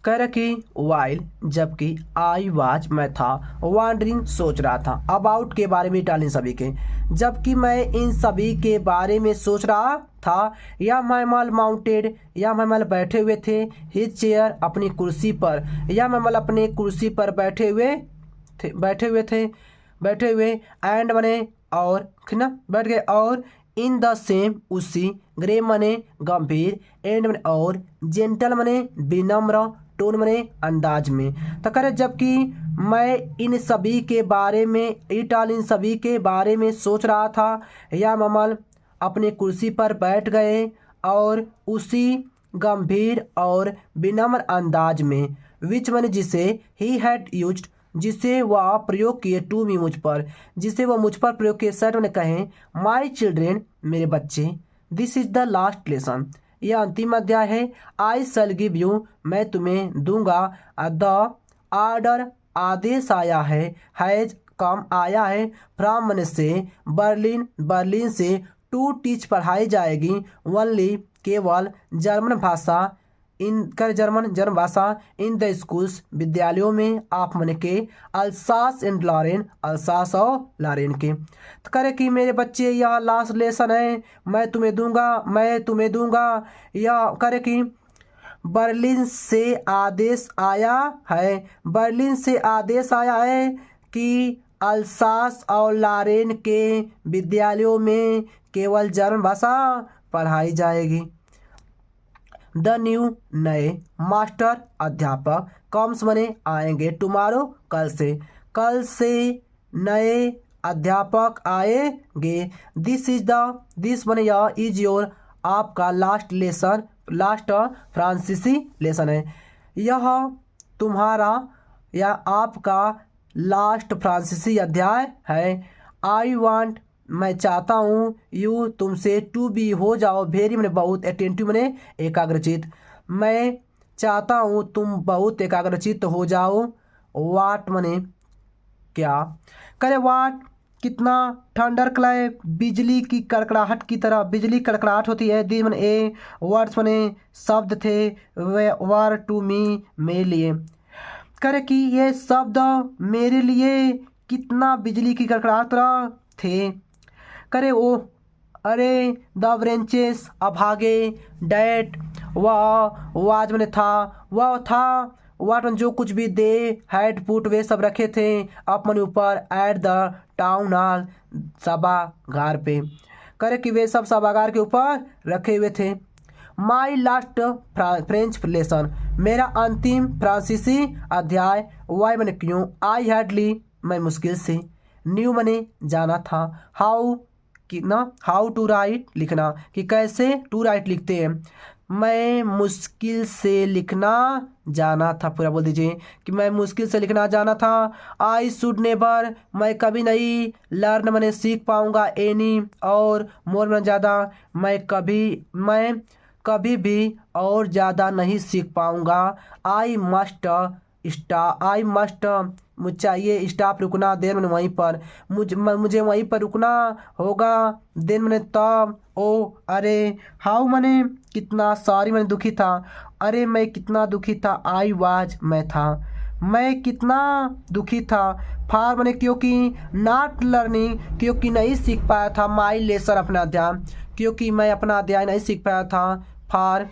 कह रहा कि वाइल, जबकि, आई वाज, मैं था, वॉन्डरिंग, सोच रहा था, अबाउट, के बारे में, डालें सभी के, जबकि मैं इन सभी के बारे में सोच रहा था। या मैमल माउंटेड, या मैमल बैठे हुए थे, हिज चेयर, अपनी कुर्सी पर, या मैमल अपने कुर्सी पर बैठे हुए, एंड बने और, ना बैठ गए, और इन द सेम उसी, ग्रे मने गंभीर, एंड मने और, जेंटल मने विनम्र, टोन मने अंदाज में। तो करे जबकि मैं इन सभी के बारे में इन सभी के बारे में सोच रहा था, या ममल अपनी कुर्सी पर बैठ गए और उसी गंभीर और विनम्र अंदाज में, विच मैंने जिसे ही हैड यूज्ड, जिसे वह प्रयोग किए, टू मी मुझ पर, जिसे वह मुझ पर प्रयोग किए, सर ने कहे, माई चिल्ड्रेन मेरे बच्चे, this is the last lesson, यह अंतिम अध्याय है, आई शैल गिव यू मैं तुम्हें दूंगा, द आर्डर आदेश आया हैज कम आया है, फ्रॉम मन से, बर्लिन बर्लिन से, टू टीच पढ़ाई जाएगी, ओनली केवल, जर्मन भाषा जर्मन भाषा, इन द स्कूल्स विद्यालयों में, आप मन के, अल्सास एंड लॉरेन अल्सास और लॉरेन के। तो करे कि मेरे बच्चे यह लास्ट लेसन है, मैं तुम्हें दूंगा। यह करे कि बर्लिन से आदेश आया है, बर्लिन से आदेश आया है कि अल्सास और लॉरेन के विद्यालयों में केवल जर्मन भाषा पढ़ाई जाएगी। द न्यू नए मास्टर अध्यापक कम्स मने आएंगे, टुमारो कल से नए अध्यापक आएंगे, दिस मने यह, इज योर आपका लास्ट फ्रांसीसी लेसन है, यह तुम्हारा या आपका लास्ट फ्रांसीसी अध्याय है। आई वांट मैं चाहता हूँ, यू तुमसे, टू बी हो जाओ, वेरी मैंने बहुत, अटेंटिव मैंने एकाग्रचित, मैं चाहता हूँ तुम बहुत एकाग्रचित हो जाओ, वाट मैंने क्या, करे वाट कितना, थंडर क्लैप बिजली की कड़कड़ाहट की तरह, बिजली कड़कड़ाहट होती है, दी मैंने ए, वर्ड्स मैंने शब्द थे, वे वर टू मी मेरे लिए, करे कि ये शब्द मेरे लिए कितना बिजली की कड़कड़ाहट तरह थे, करे ओ, अरे द ब्रेंचेस अभागे, डैट वह, वाज मैंने था, वह था, वाट जो कुछ भी दे हैड पुट वे सब रखे थे, अपने ऊपर, एट द टाउन हॉल सभागार पे, करे कि वे सब सभागार के ऊपर रखे हुए थे। माई लास्ट फ्रेंच लेसन मेरा अंतिम फ्रांसीसी अध्याय, वाई मैंने क्यों, आई हैडली मैं मुश्किल से, न्यू मैंने जाना था, हाउ टू राइट लिखना, कि कैसे टू राइट लिखते हैं, मैं मुश्किल से लिखना जाना था, पूरा बोल दीजिए कि मैं मुश्किल से लिखना जाना था। आई शुड नेवर मैं कभी नहीं, लर्न मैंने सीख पाऊंगा, एनी और, मोर में ज़्यादा, मैं कभी भी और ज़्यादा नहीं सीख पाऊंगा। आई मस्ट मुझे चाहिए, स्टॉप रुकना, देन मैंने वहीं पर, मुझे वहीं पर रुकना होगा, देन मैंने तब, ओ अरे, हाउ मैंने कितना, सॉरी मैंने दुखी था, अरे मैं कितना दुखी था, आई वाज मैं था, मैं कितना दुखी था, फार मैंने क्योंकि, नॉट लर्निंग क्योंकि नहीं सीख पाया था, माई लेसन अपना अध्याय क्योंकि मैं अपना अध्याय नहीं सीख पाया था, फार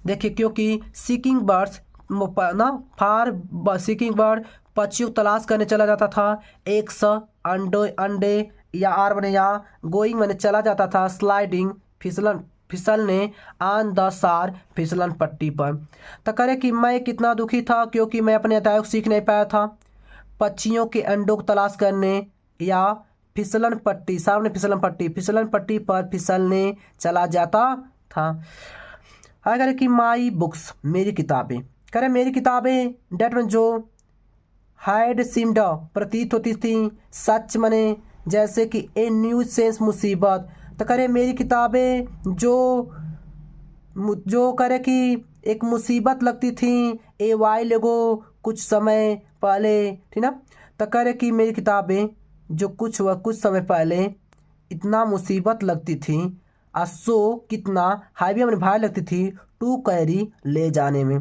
देखिए क्योंकि, सीकिंग बर्ड्स ना, फार सीकिंग बर्ड पक्षियों को तलाश करने चला जाता था, एक अंडे या आर बने, या गोइंग मैंने चला जाता था, स्लाइडिंग फिसलने, ऑन द सार फिसलन पट्टी पर। तो करे कि मैं कितना दुखी था क्योंकि मैं अपने अध्याय को सीख नहीं पाया था, पक्षियों के अंडों को तलाश करने, या फिसलन पट्टी पर फिसलने चला जाता था। अगर कि माई बुक्स मेरी किताबें, करे मेरी किताबें, डेट में जो, हाइड सीम्ड प्रतीत होती थी, सच मने जैसे कि, ए न्यू सेंस मुसीबत, तो करे मेरी किताबें जो करे कि एक मुसीबत लगती थी, ए वाई लेगो कुछ समय पहले, ठीक ना, तो करे कि मेरी किताबें जो कुछ समय पहले इतना मुसीबत लगती थी, असो कितना, हाईवे में भारी लगती थी, टू कैरी ले जाने में,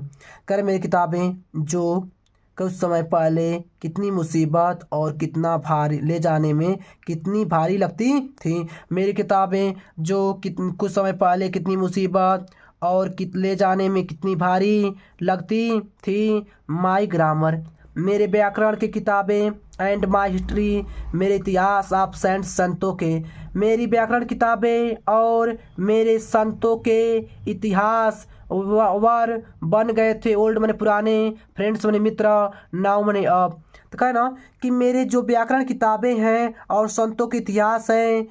करे मेरी किताबें जो कुछ समय पहले कितनी मुसीबत और कितना भारी ले जाने में कितनी भारी लगती थी, मेरी किताबें जो कुछ समय पहले कितनी मुसीबत और ले जाने में कितनी भारी लगती थी। माई ग्रामर मेरे व्याकरण की किताबें एंड माई हिस्ट्री, मेरे इतिहास ऑफ सेंट संतों के, मेरी व्याकरण किताबें और मेरे संतों के इतिहास वर बन गए थे। ओल्ड मैंने पुराने, फ्रेंड्स मैंने मित्र, नाउ मैंने अब। तो कहे ना कि मेरे जो व्याकरण किताबें हैं और संतों के इतिहास हैं,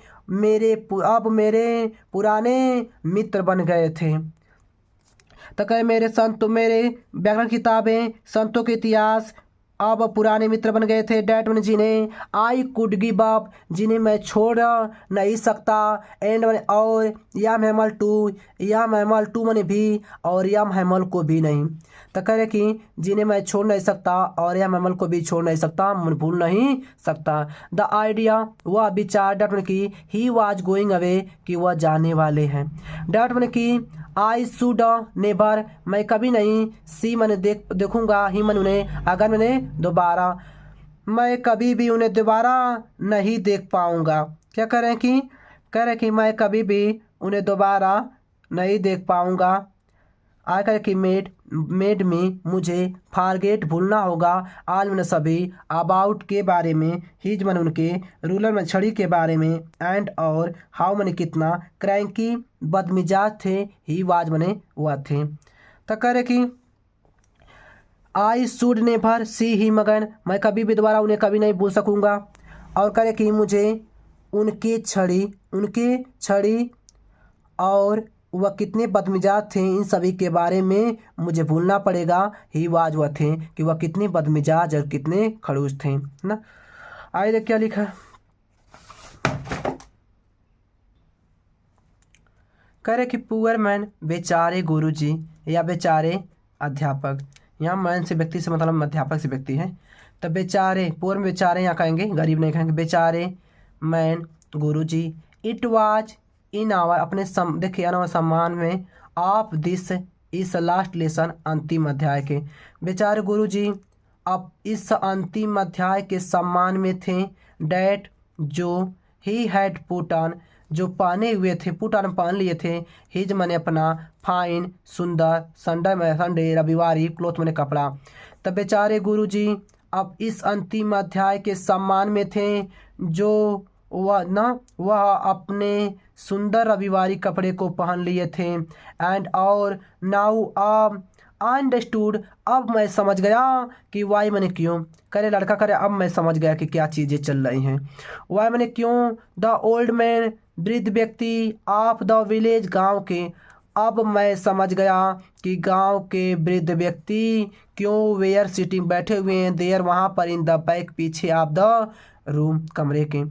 अब मेरे पुराने मित्र बन गए थे। तो कहे मेरे व्याकरण किताबें, संतों के इतिहास अब पुराने मित्र बन गए थे। डैट मैंने जिन्हें आई कुड गिव अप, जिन्हें मैं छोड़ नहीं सकता। एंड मैंने और यम हैमल टू मैंने भी, और यम हैमल को भी नहीं। तो कह रहे कि जिन्हें मैं छोड़ नहीं सकता और यम हैमल को भी छोड़ नहीं सकता, मैं भूल नहीं सकता। द आइडिया, वह विचार, डैट मैंने की ही वॉज गोइंग अवे, कि वह जाने वाले हैं। डैट मैंने की आई शुड नेवर, मैं कभी नहीं, सी मैंने देखूंगा, ही मैंने उन्हें, अगर मैंने दोबारा, मैं कभी भी उन्हें दोबारा नहीं देख पाऊंगा। क्या कह रहे हैं कि मैं कभी भी उन्हें दोबारा नहीं देख पाऊंगा। आकर कि मेड में, मुझे, फारगेट भूलना होगा, आल मैंने सभी, अबाउट के बारे में, हिज मैंने उनके, रूलर में छड़ी के बारे में, एंड और, हाउ मैंने कितना, क्रैंकी बदमिजाज थे, ही वाज मैंने वह थे। तो कह रहे कि I should never see him again, मैं कभी भी दोबारा उन्हें कभी नहीं भूल सकूंगा। और कह रहे कि मुझे उनके छड़ी और वह कितने बदमिजाज थे, इन सभी के बारे में मुझे भूलना पड़ेगा। ही वाज, वह थे, कि वह कितने बदमिजाज और कितने खड़ूस थे, ना। आइए देख क्या लिखा। कह रहे कि पुअर मैन, बेचारे गुरुजी या बेचारे अध्यापक, यहाँ मैन से व्यक्ति से मतलब अध्यापक से व्यक्ति है। तो बेचारे, पुअर में बेचारे यहाँ कहेंगे, गरीब नहीं कहेंगे, बेचारे मैन गुरुजी। इट वाज इन आवर, अपने देखिए अनवर सम्मान में, ऑफ दिस इस लास्ट लेसन, अंतिम अध्याय के, बेचारे गुरुजी अब इस अंतिम अध्याय के सम्मान में थे। डैट, जो, ही हैड पुट ऑन, जो पहने हुए थे, पुट ऑन पहन लिए थे, हिज मैंने अपना, फाइन सुंदर, संडे रविवारी, क्लोथ मैंने कपड़ा। तो बेचारे गुरुजी अब इस अंतिम अध्याय के सम्मान में थे, जो वह अपने सुंदर रविवारी कपड़े को पहन लिए थे। एंड और, नाउ आई अंडरस्टूड, अब मैं समझ गया कि वाई मैंने क्यों, करे लड़का करे अब मैं समझ गया कि क्या चीज़ें चल रही हैं। वाई मैंने क्यों, द ओल्ड मैन, वृद्ध व्यक्ति, ऑफ द विलेज, गांव के, अब मैं समझ गया कि गांव के वृद्ध व्यक्ति क्यों, वेयर सिटिंग, बैठे हुए हैं, देयर, वहाँ पर, इन द बैक, पीछे, ऑफ द रूम, कमरे के।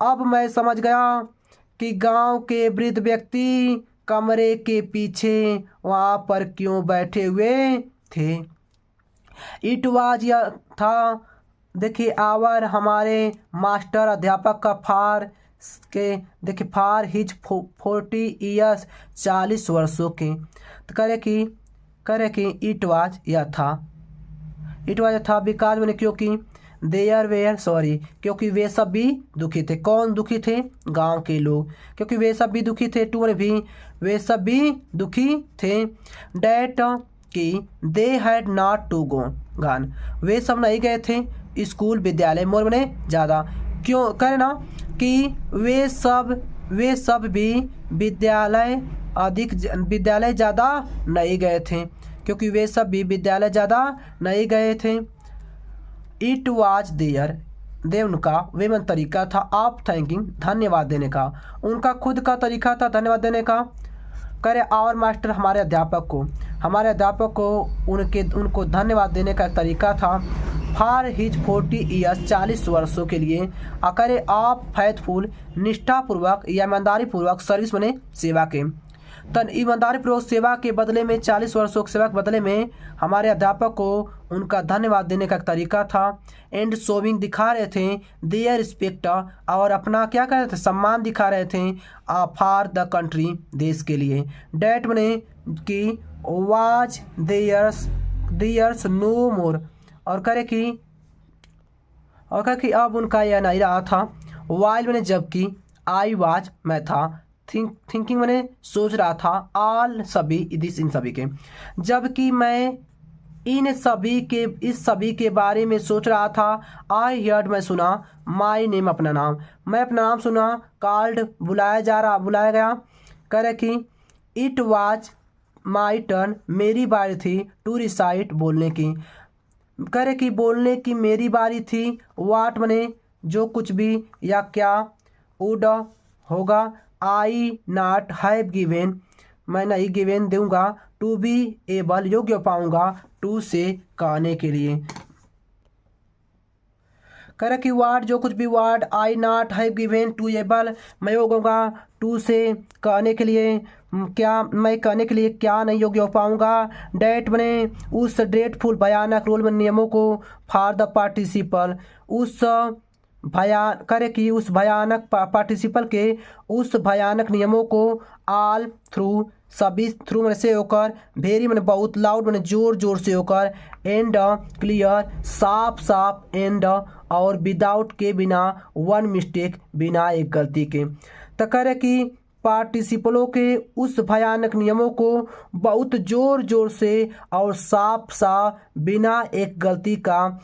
अब मैं समझ गया कि गांव के वृद्ध व्यक्ति कमरे के पीछे वहाँ पर क्यों बैठे हुए थे। इट वाज, यह था, देखिए आवर, हमारे मास्टर अध्यापक का, फार के, देखिए फार हिज 40 ईयर्स, 40 वर्षों के। तो करे कि इट वाज, यह था, बिकॉज मैंने, क्योंकि, देयर वेयर, सॉरी, क्योंकि वे सब भी दुखी थे। कौन दुखी थे, गांव के लोग, क्योंकि वे सब भी दुखी थे। टू भी, वे सब भी दुखी थे। डैट, कि they had not to gone, वे सब नहीं गए थे स्कूल, विद्यालय, मोर मैंने ज़्यादा, क्यों, कहे ना कि वे सब भी विद्यालय ज़्यादा नहीं गए थे, क्योंकि वे सब भी विद्यालय ज़्यादा नहीं गए थे। इट वाज देयर, दे उनका, वे मन तरीका था, ऑफ थैंकिंग, धन्यवाद देने का, उनका खुद का तरीका था धन्यवाद देने का। करे आवर मास्टर, हमारे अध्यापक को उनको धन्यवाद देने का तरीका था। फॉर हिज 40 ईयर्स, 40 वर्षों के लिए। करे ऑफ फैथफुल, निष्ठापूर्वक या ईमानदारी पूर्वक, सर्विस मैंने सेवा के, तन ईमानदारी पूर्वक सेवा के बदले में, 40 वर्षों की सेवा के बदले में हमारे अध्यापक को उनका धन्यवाद देने का तरीका था। एंड शोविंग, दिखा रहे थे, देयर रिस्पेक्ट, और अपना क्या कर रहे थे, सम्मान दिखा रहे थे, फॉर द कंट्री, देश के लिए। डैट मैंने कि वाज देयर्स नो मोर, और करे कि अब उनका यह नहीं रहा था। वाइल मैंने, जबकि, आई वाज, मैं था, थिंकिंग मैंने सोच रहा था, ऑल, सभी, दिस, इन सभी के, जबकि मैं इस सभी के बारे में सोच रहा था। आई हर्ड मैं सुना, माई नेम अपना नाम, मैं अपना नाम सुना। कॉल्ड बुलाया गया। करे कि इट वाज माई टर्न, मेरी बारी थी। टू रिसाइट बोलने की, करे कि बोलने की मेरी बारी थी। वाट मने जो कुछ भी या क्या। वुड होगा। आई नॉट हैव गिवेन, मैं नहीं गिवेन दूंगा। टू बी एबल योग्य पाऊंगा। टू से कहने के लिए। करे कि वाट जो कुछ भी what. I not have given to able, मैं योग्य होगा। टू से कहने के लिए क्या, मैं कहने के लिए क्या नहीं योग्य हो पाऊंगा। डेट बने उस ड्रेटफुल भयानक रोल में नियमों को। फॉर द पार्टिसिपल उस करे कि उस भयानक पार्टिसिपल के उस भयानक नियमों को। ऑल थ्रू सभी, थ्रू मैंने से होकर, वेरी मैंने बहुत, लाउड मैंने जोर जोर से होकर, एंड क्लियर साफ साफ, एंड और विदाउट के बिना, वन मिस्टेक बिना एक गलती के। तो करे कि पार्टिसिपलों के उस भयानक नियमों को बहुत जोर जोर से और साफ साफ बिना एक गलती का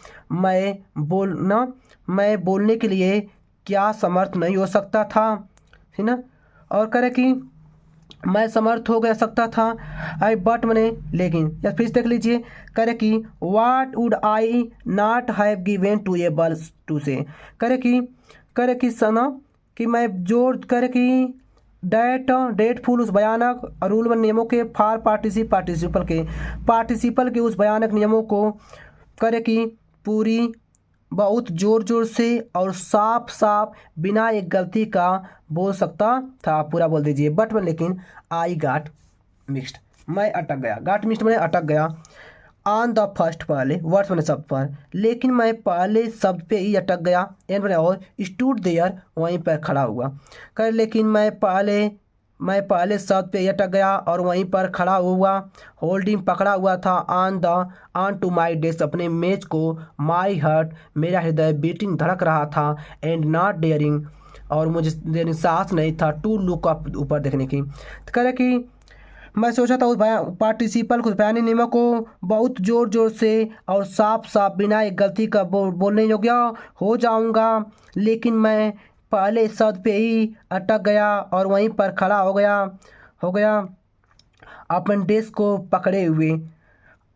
मैं बोलने के लिए क्या समर्थ नहीं हो सकता था, है ना। और करे कि मैं समर्थ हो गया सकता था। आई बट मैंने लेकिन, या फिर देख लीजिए। करे कि what would I not have given to able to say. करे कि सना कि मैं जोर करे कि डेटफुल उस भयानक रूल व नियमों के। फॉर पार्टिसिपल के उस भयानक नियमों को। करे कि पूरी बहुत जोर जोर से और साफ साफ बिना एक गलती का बोल सकता था, पूरा बोल दीजिए। बट में लेकिन आई गाट मिक्स्ड, मैं अटक गया। गाट मिक्स्ड मैंने अटक गया। ऑन द फर्स्ट पहले वर्ड्स मैंने शब्द पर, लेकिन मैं पहले शब्द पे ही अटक गया। एंड मैंने और स्टूड देयर वहीं पर खड़ा हुआ। कर लेकिन मैं पहले शब्द पे ही अटक गया और वहीं पर खड़ा हुआ। होल्डिंग पकड़ा हुआ था। ऑन टू माई डेस्क अपने मेज को। माई हार्ट मेरा हृदय बीटिंग धड़क रहा था। एंड नॉट डेयरिंग और मुझे साहस नहीं था। टू लुक अप ऊपर देखने की। तो कह रहे कि मैं सोचा था उस पार्टिसिपल कुछ बयानी नियमों को बहुत जोर जोर से और साफ साफ बिना एक गलती का बोलने योग्य हो जाऊंगा, लेकिन मैं पहले शब्द पे ही अटक गया और वहीं पर खड़ा हो गया अपने डेस्क को पकड़े हुए।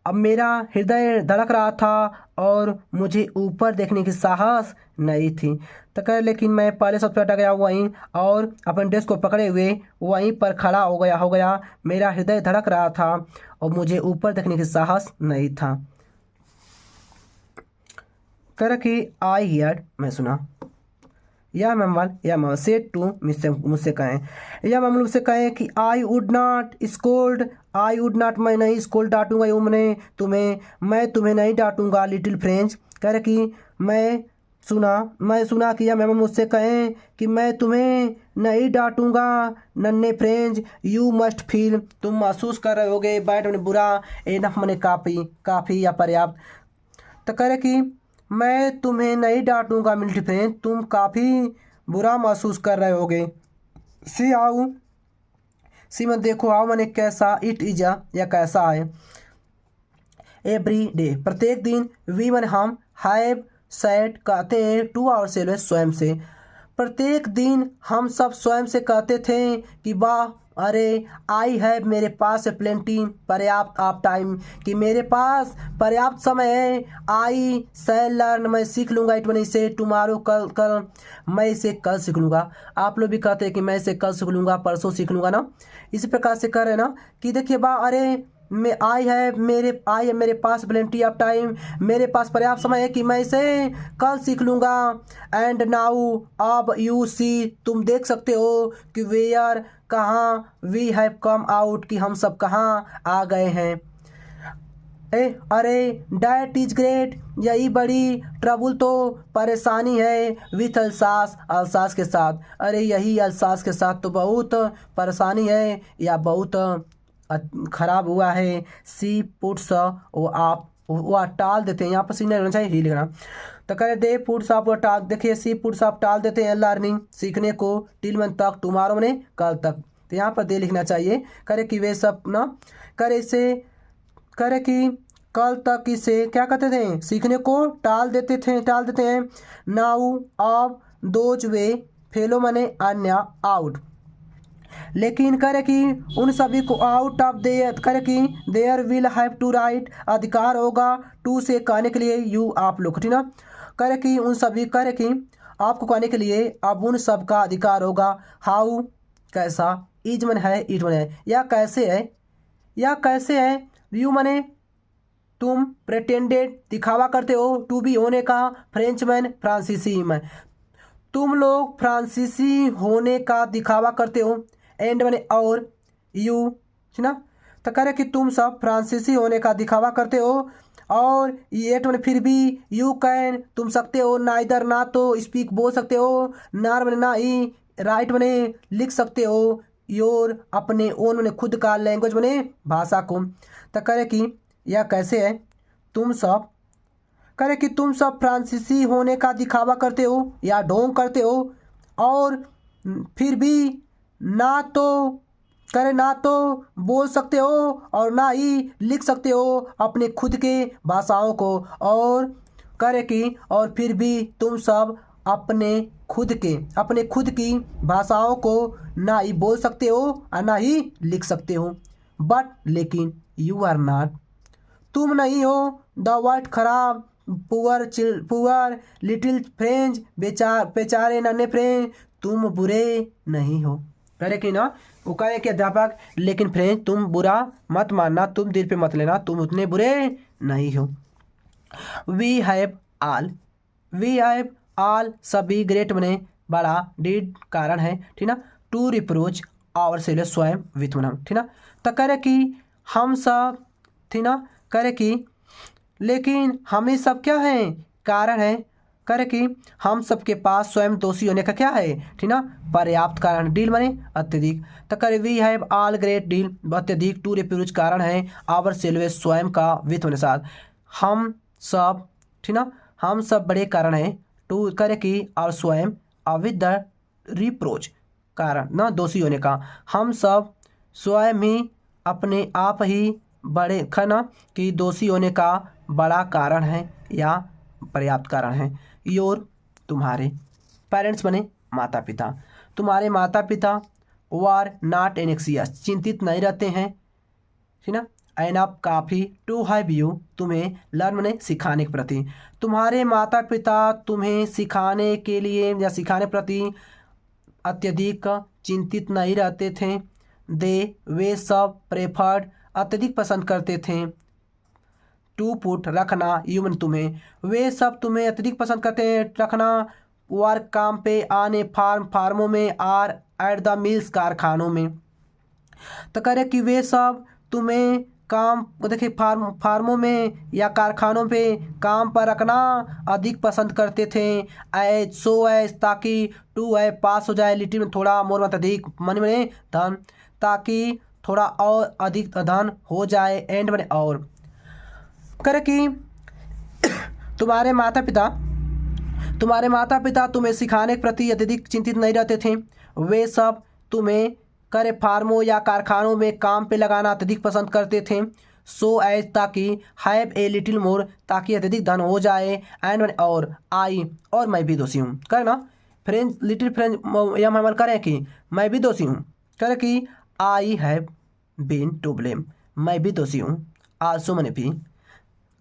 अब मेरा हृदय धड़क रहा था और मुझे ऊपर देखने की साहस नहीं थी। तो कह लेकिन मैं पहले शब्द पे अटक गया वहीं और अपने डेस्क को पकड़े हुए वहीं पर खड़ा हो गया। मेरा हृदय धड़क रहा था और मुझे ऊपर देखने की साहस नहीं था। कह कि आई हियर्ड मैं सुना। या मैम सेड टू मुझसे कहें, या मैम मुझसे कहें कि I would not scold, I would not मैं नहीं स्कोल्ड डांटूंगा मैं तुम्हें नहीं डांटूंगा लिटिल फ्रेंच। कह रहे कि मैं सुना कि या मैम मुझसे कहें कि मैं तुम्हें नहीं डांटूंगा नन्हे फ्रेंच। यू मस्ट फील तुम महसूस कर रहे होगे। बैड मैंने बुरा, एनफ मैंने काफ़ी या पर्याप्त। तो कह रहे कि मैं तुम्हें नहीं डांटूंगा मिल्टी फ्रेंच, तुम काफ़ी बुरा महसूस कर रहे होगे। सी मैं देखो आओ मैंने कैसा, इट इज या कैसा है। एवरी डे प्रत्येक दिन। वी मन हम, हैव सेड कहते हैं, टू आवर सेल्फ स्वयं से। प्रत्येक दिन हम सब स्वयं से कहते थे कि वाह अरे आई हैव मेरे पास प्लेंटी पर्याप्त ऑफ टाइम कि मेरे पास पर्याप्त समय है। आई शैल लर्न मैं सीख लूँगा। इट वन से टुमारो कल मैं इसे कल सीख लूँगा। आप लोग भी कहते हैं कि मैं इसे कल सीख लूँगा, परसों सीख लूँगा ना। इसी प्रकार से कर रहे ना कि देखिए अरे मैं आई है मेरे पास प्लेंटी ऑफ टाइम, मेरे पास पर्याप्त समय है कि मैं इसे कल सीख लूँगा। एंड नाउ अब यू सी तुम देख सकते हो कि वेयर कहाँ, वी हैव कम आउट कि हम सब कहाँ आ गए हैं। अरे डैट इज ग्रेट यही बड़ी ट्रबल तो परेशानी है। विथ अल्सास के साथ। अरे यही अल्सास के साथ तो बहुत परेशानी है या बहुत खराब हुआ है। सी पुट्स वो टाल देते हैं, यहाँ पर सीनियर होना चाहिए ही लिखना। तो कह रहे दे पुट्स आप टाल, देखिए सी पुट्स आप टाल देते हैं लर्निंग सीखने को, टिल मन तक, टुमारो मैंने कल तक। तो यहाँ पर दे लिखना चाहिए। करे कि वे सब ना करे से करे कि कल तक इसे क्या कहते थे, सीखने को टाल देते हैं। नाउ अब दोज वे फेलो माने अन्य आउट, लेकिन करे कि उन सभी को आउट ऑफ देयर करे कि there will have to write, अधिकार होगा टू से कहने के लिए यू आप लोग, ठीक ना। करे कि उन सभी करे कि आपको कहने के लिए अब उन सब का अधिकार होगा। हाउ कैसा, इज मन है, इट मन है, या कैसे है, यू मने तुम, प्रेटेंडेड दिखावा करते हो, टू बी होने का, फ्रेंचमैन फ्रांसीसी में, तुम लोग फ्रांसीसी होने का दिखावा करते हो, एंड मैंने और, यू, है ना। तो कह रहे कि तुम सब फ्रांसीसी होने का दिखावा करते हो, और ये मैंने फिर भी, यू कैन तुम सकते हो, नाइदर ना तो स्पीक बोल सकते हो, नार मैंने ना ही, राइट मैंने लिख सकते हो, योर अपने ओन मैंने खुद का, लैंग्वेज मैंने भाषा को। तो कह रहे कि यह कैसे है, तुम सब करे कि तुम सब फ्रांसीसी होने का दिखावा करते हो या ढोंग करते हो, और फिर भी ना तो बोल सकते हो और ना ही लिख सकते हो अपने खुद के भाषाओं को, और करे कि और फिर भी तुम सब अपने खुद की भाषाओं को ना ही बोल सकते हो और ना ही लिख सकते हो। बट लेकिन यू आर नॉट, तुम नहीं हो, द वर्ड खराब, पुअर लिटिल फ्रेंच, बेचारे नन्हे फ्रेंच, तुम बुरे नहीं हो। करे कि ना, वो कहे कि अध्यापक लेकिन फ्रेंच तुम बुरा मत मानना, तुम दिल पे मत लेना, तुम उतने बुरे नहीं हो। वी हैव ऑल सभी, ग्रेट बने बड़ा, डिड कारण है, ठीक ना, टू रिप्रोच आवर सेल्फ स्वयं विथ मन, ठीक ना। तो करे कि हम सब, ठीक ना, करे कि लेकिन हमें सब क्या है, कारण है, करे कि हम सबके पास स्वयं दोषी होने का क्या है, ठीक ना, पर्याप्त कारण, डील माने अत्यधिक। तो करे we have all great deal अत्यधिक, टू रिप्रोच कारण है, आवर सेल्फ स्वयं का विथ होने साथ, हम सब, ठीक ना, हम सब बड़े कारण हैं, टू करे कि और स्वयं विद द रिप्रोच कारण ना दोषी होने का, हम सब स्वयं ही अपने आप ही बड़े खाना कि दोषी होने का बड़ा कारण है या पर्याप्त कारण है। योर तुम्हारे, पेरेंट्स बने माता पिता, तुम्हारे माता पिता वर नॉट एनेक्सियस चिंतित नहीं रहते हैं, ठीक ना, एनफ काफ़ी, टू हैव यू तुम्हें, लर्न ने सिखाने के प्रति, तुम्हारे माता पिता तुम्हें सिखाने के लिए या सिखाने प्रति अत्यधिक चिंतित नहीं रहते थे। वे सब प्रेफर्ड अत्यधिक पसंद करते थे, टू पुट रखना, ह्यूमन तुम्हें, वे सब तुम्हें अत्यधिक पसंद करते हैं रखना, वर्क काम पे, आने फार्मों में, आर एट द मिल्स कारखानों में। तो कह रहे कि वे सब तुम्हें काम देखिए फार्मों में या कारखानों पे काम पर रखना अधिक पसंद करते थे। एज सो एज ताकि, टू है पास हो जाए, लिटिल में थोड़ा, मोर मत अधिक, मनी में धन, ताकि थोड़ा और अधिक धन हो जाए, एंड में और। करे कि तुम्हारे माता पिता तुम्हें सिखाने के प्रति अत्यधिक चिंतित नहीं रहते थे, वे सब तुम्हें करे फार्मों या कारखानों में काम पे लगाना अत्यधिक पसंद करते थे। सो एज ताकि, हैव ए लिटिल मोर ताकि अत्यधिक धन हो जाए, एंड और आई और मैं भी दोषी हूँ, करे ना फ्रेंच लिटिल फ्रेंच या मैं करें कि मैं भी दोषी हूँ, करे कि I have been to blame मैं भी दोषी हूँ, आल्सो मैंने भी,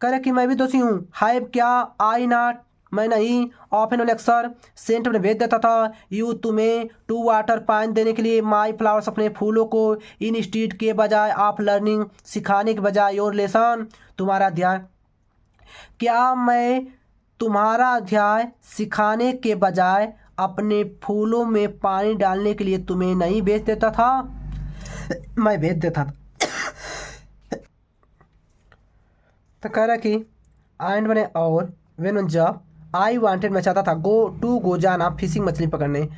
करे कि मैं भी दोषी हूँ, हैव क्या, आई नॉट मैं नहीं, ऑफन अक्सर, सेंट में भेज देता था, यू तुम्हें, टू वाटर पानी देने के लिए, माई फ्लावर्स अपने फूलों को, इन स्टीड के बजाय, ऑफ लर्निंग सिखाने के बजाय, योर लेसन तुम्हारा अध्याय, क्या मैं तुम्हारा अध्याय सिखाने के बजाय अपने फूलों में पानी डालने के लिए तुम्हें नहीं भेज देता था, मैं भेज देता था। तो कह रहा कि एंड मैंने और वेन जब आई वांटेड मैं चाहता था, गो जाना फिशिंग मछली पकड़ने,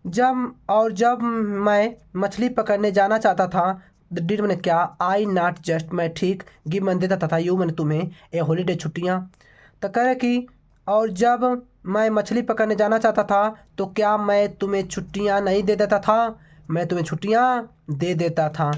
जब मैं मछली पकड़ने जाना चाहता था, डिड मैंने क्या, आई नॉट जस्ट मैं ठीक, गिव मैंने देता था, यू मैंने तुम्हें, ए हॉलीडे छुट्टियाँ। तो कह रहे कि और जब मैं मछली पकड़ने जाना चाहता था तो क्या मैं तुम्हें छुट्टियाँ नहीं दे देता था, मैं तुम्हें छुट्टियाँ दे देता था।